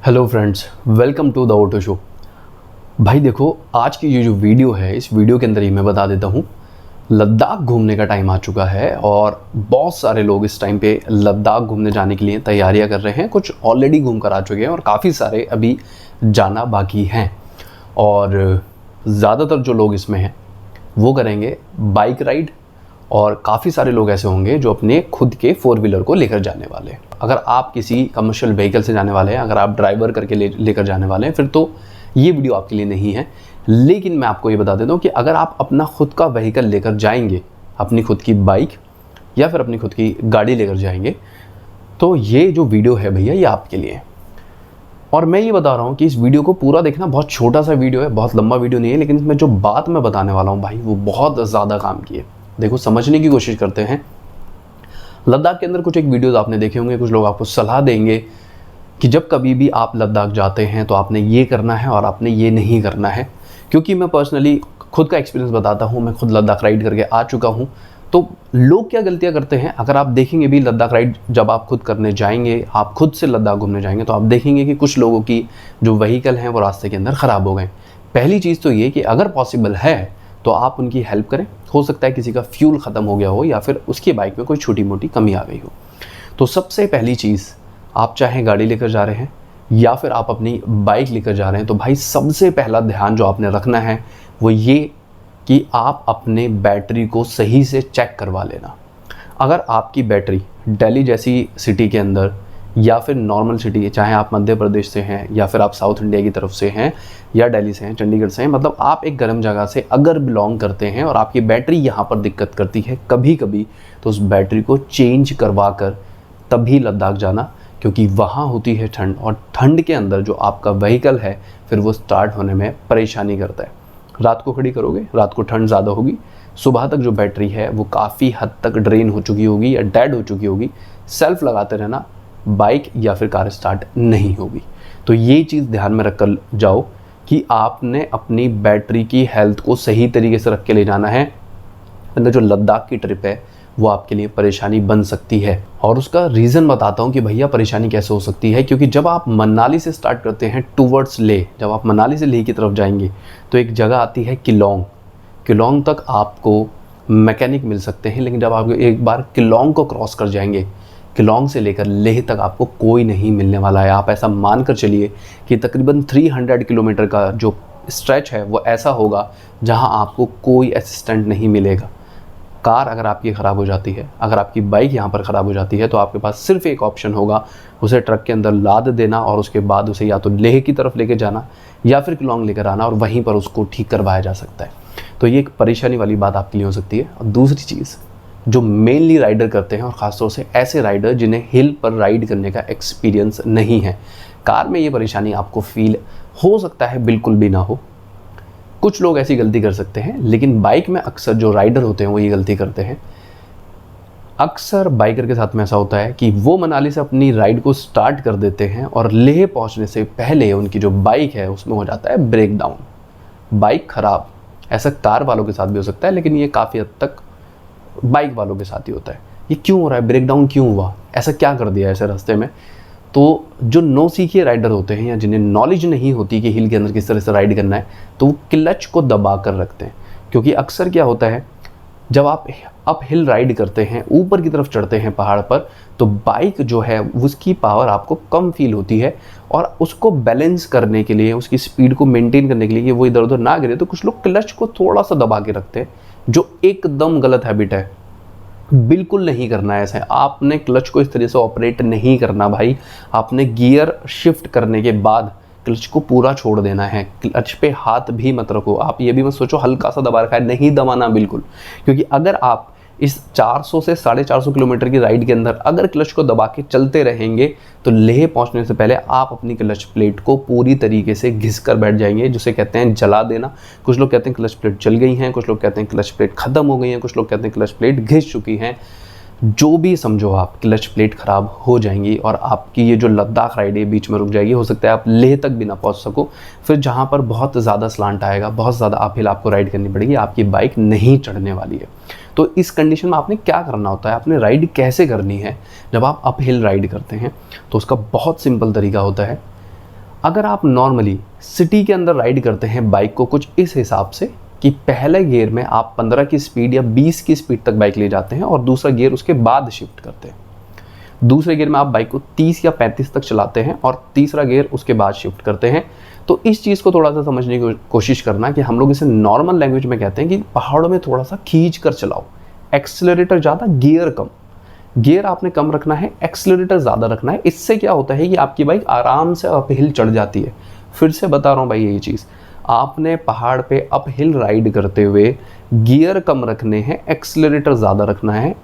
Hello friends, welcome to the auto show. भाई देखो, आज की ये जो वीडियो है, इस वीडियो के अंदर ही मैं बता देता हूँ, लद्दाख घूमने का टाइम आ चुका है और बहुत सारे लोग इस टाइम पे लद्दाख घूमने जाने के लिए तैयारियां कर रहे हैं। कुछ ऑलरेडी घूम कर आ चुके हैं और काफ़ी सारे अभी जाना बाकी हैं। और ज़्यादातर जो लोग इसमें हैं वो करेंगे बाइक राइड, और काफ़ी सारे लोग ऐसे होंगे जो अपने खुद के 4 व्हीलर को लेकर जाने वाले हैं। अगर आप किसी कमर्शियल व्हीकल से जाने वाले हैं, अगर आप ड्राइवर करके लेकर जाने वाले हैं, फिर तो ये वीडियो आपके लिए नहीं है। लेकिन मैं आपको ये बता देता हूँ कि अगर आप अपना खुद का व्हीकल लेकर जाएंगे, अपनी खुद की बाइक या फिर अपनी खुद की गाड़ी लेकर जाएंगे, तो ये जो वीडियो है भैया, ये आपके लिए है। और मैं ये बता रहा हूँ कि इस वीडियो को पूरा देखना। बहुत छोटा सा वीडियो है, बहुत लंबा वीडियो नहीं है, लेकिन इसमें जो बात मैं बताने वाला हूँ भाई, वो बहुत ज़्यादा काम की है। देखो, समझने की कोशिश करते हैं। लद्दाख के अंदर कुछ एक वीडियोस आपने देखे होंगे, कुछ लोग आपको सलाह देंगे कि जब कभी भी आप लद्दाख जाते हैं तो आपने ये करना है और आपने ये नहीं करना है। क्योंकि मैं पर्सनली खुद का एक्सपीरियंस बताता हूँ, मैं खुद लद्दाख राइड करके आ चुका हूँ। तो लोग क्या गलतियाँ करते हैं, अगर आप देखेंगे भी लद्दाख राइड जब आप खुद करने जाएंगे, आप खुद से लद्दाख घूमने जाएंगे, तो आप देखेंगे कि कुछ लोगों की जो व्हीकल हैं वो रास्ते के अंदर ख़राब हो गए। पहली चीज़ तो ये कि अगर पॉसिबल है तो आप उनकी हेल्प करें। हो सकता है किसी का फ्यूल ख़त्म हो गया हो या फिर उसकी बाइक में कोई छोटी मोटी कमी आ गई हो। तो सबसे पहली चीज़, आप चाहे गाड़ी लेकर जा रहे हैं या फिर आप अपनी बाइक लेकर जा रहे हैं, तो भाई सबसे पहला ध्यान जो आपने रखना है वो ये कि आप अपने बैटरी को सही से चेक करवा लेना। अगर आपकी बैटरी दिल्ली जैसी सिटी के अंदर या फिर नॉर्मल सिटी, चाहे आप मध्य प्रदेश से हैं या फिर आप साउथ इंडिया की तरफ से हैं या दिल्ली से हैं, चंडीगढ़ से हैं, मतलब आप एक गर्म जगह से अगर बिलोंग करते हैं और आपकी बैटरी यहाँ पर दिक्कत करती है कभी कभी, तो उस बैटरी को चेंज करवा कर तभी लद्दाख जाना। क्योंकि वहाँ होती है ठंड, और ठंड के अंदर जो आपका व्हीकल है फिर वो स्टार्ट होने में परेशानी करता है। रात को खड़ी करोगे, रात को ठंड ज़्यादा होगी, सुबह तक जो बैटरी है वो काफ़ी हद तक ड्रेन हो चुकी होगी या डेड हो चुकी होगी। सेल्फ लगाते रहना, बाइक या फिर कार स्टार्ट नहीं होगी। तो ये चीज़ ध्यान में रख कर जाओ कि आपने अपनी बैटरी की हेल्थ को सही तरीके से रख के ले जाना है। अंदर जो लद्दाख की ट्रिप है वो आपके लिए परेशानी बन सकती है, और उसका रीज़न बताता हूँ कि भैया परेशानी कैसे हो सकती है। क्योंकि जब आप मनाली से स्टार्ट करते हैं टूवर्ड्स लेह, जब आप मनाली से लेह की तरफ जाएंगे तो एक जगह आती है किलोंग। किलोंग तक आपको मैकेनिक मिल सकते हैं, लेकिन जब आप एक बार किलोंग को क्रॉस कर जाएंगे, किलोंग से लेकर लेह तक आपको कोई नहीं मिलने वाला है। आप ऐसा मान कर चलिए कि तकरीबन 300 किलोमीटर का जो स्ट्रेच है वो ऐसा होगा जहां आपको कोई असिस्टेंट नहीं मिलेगा। कार अगर आपकी ख़राब हो जाती है, अगर आपकी बाइक यहाँ पर ख़राब हो जाती है, तो आपके पास सिर्फ एक ऑप्शन होगा, उसे ट्रक के अंदर लाद देना और उसके बाद उसे या तो लेह की तरफ लेके जाना या फिर किलोंग लेकर आना, और वहीं पर उसको ठीक करवाया जा सकता है। तो ये एक परेशानी वाली बात आपके लिए हो सकती है। और दूसरी चीज़, जो मेनली राइडर करते हैं और ख़ासतौर से ऐसे राइडर जिन्हें हिल पर राइड करने का एक्सपीरियंस नहीं है, कार में ये परेशानी आपको फील हो सकता है बिल्कुल भी ना हो। कुछ लोग ऐसी गलती कर सकते हैं, लेकिन बाइक में अक्सर जो राइडर होते हैं वो ये गलती करते हैं। अक्सर बाइकर के साथ में ऐसा होता है कि वो मनाली से अपनी राइड को स्टार्ट कर देते हैं और लेह पहुंचने से पहले उनकी जो बाइक है उसमें हो जाता है ब्रेक डाउन, बाइक ख़राब। ऐसा कार वालों के साथ भी हो सकता है, लेकिन ये काफ़ी हद तक बाइक वालों के साथ ही होता है। ये क्यों हो रहा है, ब्रेक डाउन क्यों हुआ, ऐसा क्या कर दिया ऐसे रास्ते में? तो जो नौ सीखे राइडर होते हैं या जिन्हें नॉलेज नहीं होती कि हिल के अंदर किस तरह से राइड करना है, तो वो क्लच को दबा कर रखते हैं। क्योंकि अक्सर क्या होता है, जब आप अप हिल राइड करते हैं, ऊपर की तरफ चढ़ते हैं पहाड़ पर, तो बाइक जो है उसकी पावर आपको कम फील होती है, और उसको बैलेंस करने के लिए, उसकी स्पीड को मेंटेन करने के लिए कि वो इधर उधर ना गिरे, तो कुछ लोग क्लच को थोड़ा सा दबा के रखते हैं, जो एकदम गलत हैबिट है। बिल्कुल नहीं करना है ऐसा। आपने क्लच को इस तरह से ऑपरेट नहीं करना भाई। आपने गियर शिफ्ट करने के बाद क्लच को पूरा छोड़ देना है। क्लच पे हाथ भी मत रखो। आप ये भी मत सोचो हल्का सा दबा रखा है, नहीं दबाना बिल्कुल। क्योंकि अगर आप इस 400 से 450 किलोमीटर की राइड के अंदर अगर क्लच को दबा के चलते रहेंगे, तो लेह पहुंचने से पहले आप अपनी क्लच प्लेट को पूरी तरीके से घिस कर बैठ जाएंगे, जिसे कहते हैं जला देना। कुछ लोग कहते हैं क्लच प्लेट जल गई हैं, कुछ लोग कहते हैं क्लच प्लेट ख़त्म हो गई हैं, कुछ लोग कहते हैं क्लच प्लेट घिस चुकी हैं। जो भी समझो आप, क्लच प्लेट ख़राब हो जाएंगी और आपकी ये जो लद्दाख राइड है बीच में रुक जाएगी। हो सकता है आप लेह तक भी ना पहुंच सको। फिर जहां पर बहुत ज़्यादा स्लांट आएगा, बहुत ज़्यादा अपहिल आपको राइड करनी पड़ेगी, आपकी बाइक नहीं चढ़ने वाली है। तो इस कंडीशन में आपने क्या करना होता है, आपने राइड कैसे करनी है जब आप अपहिल राइड करते हैं, तो उसका बहुत सिंपल तरीका होता है। अगर आप नॉर्मली सिटी के अंदर राइड करते हैं बाइक को कुछ इस हिसाब से कि पहले गियर में आप 15 की स्पीड या 20 की स्पीड तक बाइक ले जाते हैं और दूसरा गियर उसके बाद शिफ्ट करते हैं। दूसरे गियर में आप बाइक को 30 या 35 तक चलाते हैं और तीसरा गियर उसके बाद शिफ्ट करते हैं। तो इस चीज़ को थोड़ा सा समझने की कोशिश करना कि हम लोग इसे नॉर्मल लैंग्वेज में कहते हैं कि पहाड़ों में थोड़ा सा खींच कर चलाओ, एक्सेलरेटर ज़्यादा, गियर कम। गियर आपने कम रखना है, एक्सेलरेटर ज़्यादा रखना है। इससे क्या होता है कि आपकी बाइक आराम से अप हिल चढ़ जाती है। फिर से बता रहा हूँ भाई, यही चीज़ आपने पहाड़ पे अप हिल राइड करते हुए गियर कम रखने हैं, एक्सेलरेटर ज़्यादा रखना है।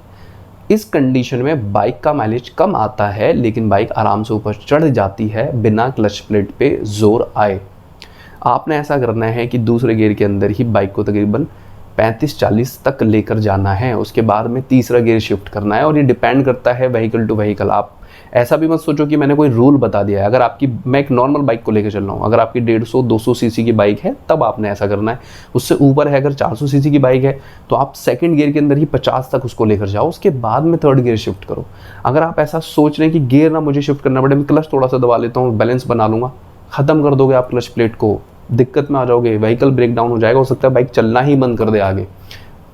इस कंडीशन में बाइक का माइलेज कम आता है लेकिन बाइक आराम से ऊपर चढ़ जाती है बिना क्लच प्लेट पे जोर आए। आपने ऐसा करना है कि दूसरे गियर के अंदर ही बाइक को तकरीबन 35-40 तक लेकर जाना है, उसके बाद में तीसरा गियर शिफ्ट करना है। और ये डिपेंड करता है व्हीकल टू व्हीकल। आप ऐसा भी मत सोचो कि मैंने कोई रूल बता दिया है। अगर आपकी, मैं एक नॉर्मल बाइक को लेकर चल रहा हूँ, अगर आपकी 150-200 सीसी की बाइक है तब आपने ऐसा करना है। उससे ऊपर है, अगर 400 सीसी की बाइक है तो आप सेकंड गियर के अंदर ही 50 तक उसको लेकर जाओ, उसके बाद में थर्ड गियर शिफ्ट करो। अगर आप ऐसा सोच रहे हैं कि गियर ना मुझे शिफ्ट करना पड़े, मैं क्लच थोड़ा सा दबा लेता हूँ, बैलेंस बना लूँगा, ख़त्म कर दोगे आप क्लच प्लेट को, दिक्कत में आ जाओगे, व्हीकल ब्रेक डाउन हो जाएगा, हो सकता है बाइक चलना ही बंद कर दे आगे।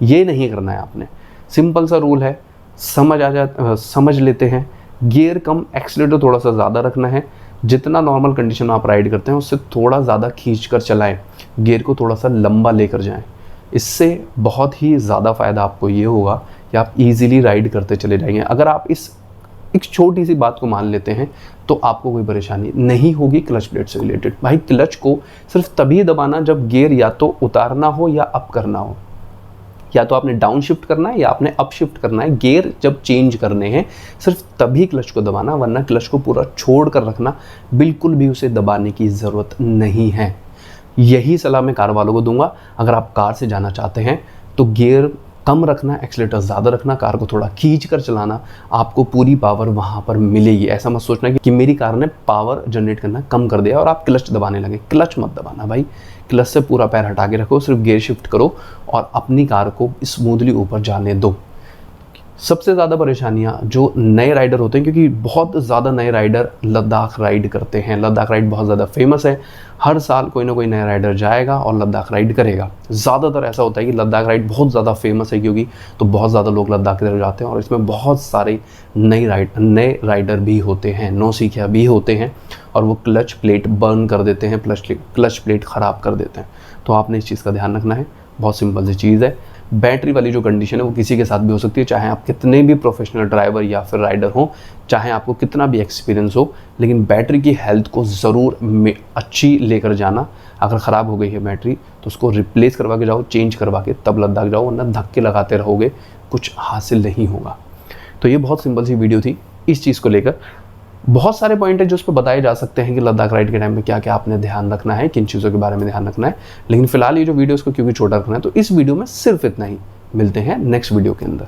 ये नहीं करना है आपने। सिंपल सा रूल है, समझ लेते हैं। गियर कम, एक्सीलरेटर थोड़ा सा ज़्यादा रखना है। जितना नॉर्मल कंडीशन में आप राइड करते हैं उससे थोड़ा ज़्यादा खींच कर चलाएं, गियर को थोड़ा सा लंबा लेकर जाएं। इससे बहुत ही ज़्यादा फ़ायदा आपको ये होगा कि आप इजीली राइड करते चले जाएंगे। अगर आप इस एक छोटी सी बात को मान लेते हैं तो आपको कोई परेशानी नहीं होगी क्लच प्लेट से रिलेटेड। भाई क्लच को सिर्फ तभी दबाना जब गियर या तो उतारना हो या अप करना हो, या तो आपने डाउन शिफ्ट करना है या आपने अप शिफ्ट करना है। गियर जब चेंज करने हैं सिर्फ तभी क्लच को दबाना, वरना क्लच को पूरा छोड़ कर रखना, बिल्कुल भी उसे दबाने की ज़रूरत नहीं है। यही सलाह मैं कार वालों को दूंगा। अगर आप कार से जाना चाहते हैं तो गियर कम रखना, एक्सीलरेटर ज़्यादा रखना, कार को थोड़ा खींच कर चलाना, आपको पूरी पावर वहाँ पर मिलेगी। ऐसा मत सोचना कि मेरी कार ने पावर जनरेट करना कम कर दिया और आप क्लच दबाने लगे। क्लच मत दबाना भाई, क्लच से पूरा पैर हटा के रखो, सिर्फ गियर शिफ्ट करो और अपनी कार को स्मूथली ऊपर जाने दो। सबसे ज़्यादा परेशानियाँ जो नए राइडर होते हैं, क्योंकि बहुत ज़्यादा नए राइडर लद्दाख राइड करते हैं। लद्दाख राइड बहुत ज़्यादा फेमस है, हर साल कोई ना कोई नया राइडर जाएगा और लद्दाख राइड करेगा। ज़्यादातर ऐसा होता है कि लद्दाख राइड बहुत ज़्यादा फेमस है क्योंकि तो बहुत ज़्यादा लोग लद्दाख की तरफ जाते हैं और इसमें बहुत सारे नए राइडर भी होते हैं, नौसिखिया भी होते हैं और वो क्लच प्लेट बर्न कर देते हैं, क्लच प्लेट ख़राब कर देते हैं। तो आपने इस चीज़ का ध्यान रखना है। बहुत सिंपल सी चीज़ है। बैटरी वाली जो कंडीशन है वो किसी के साथ भी हो सकती है, चाहे आप कितने भी प्रोफेशनल ड्राइवर या फिर राइडर हो, चाहे आपको कितना भी एक्सपीरियंस हो, लेकिन बैटरी की हेल्थ को ज़रूर अच्छी लेकर जाना। अगर ख़राब हो गई है बैटरी तो उसको रिप्लेस करवा के जाओ, चेंज करवा के तब लद्दाख जाओ, वरना धक्के लगाते रहोगे कुछ हासिल नहीं होगा। तो ये बहुत सिंपल सी वीडियो थी इस चीज़ को लेकर। बहुत सारे पॉइंट है जो उस पर बताए जा सकते हैं कि लद्दाख राइड के टाइम में क्या क्या आपने ध्यान रखना है, किन चीज़ों के बारे में ध्यान रखना है, लेकिन फिलहाल ये जो वीडियो इसको क्योंकि छोटा रखना है तो इस वीडियो में सिर्फ इतना ही। मिलते हैं नेक्स्ट वीडियो के अंदर।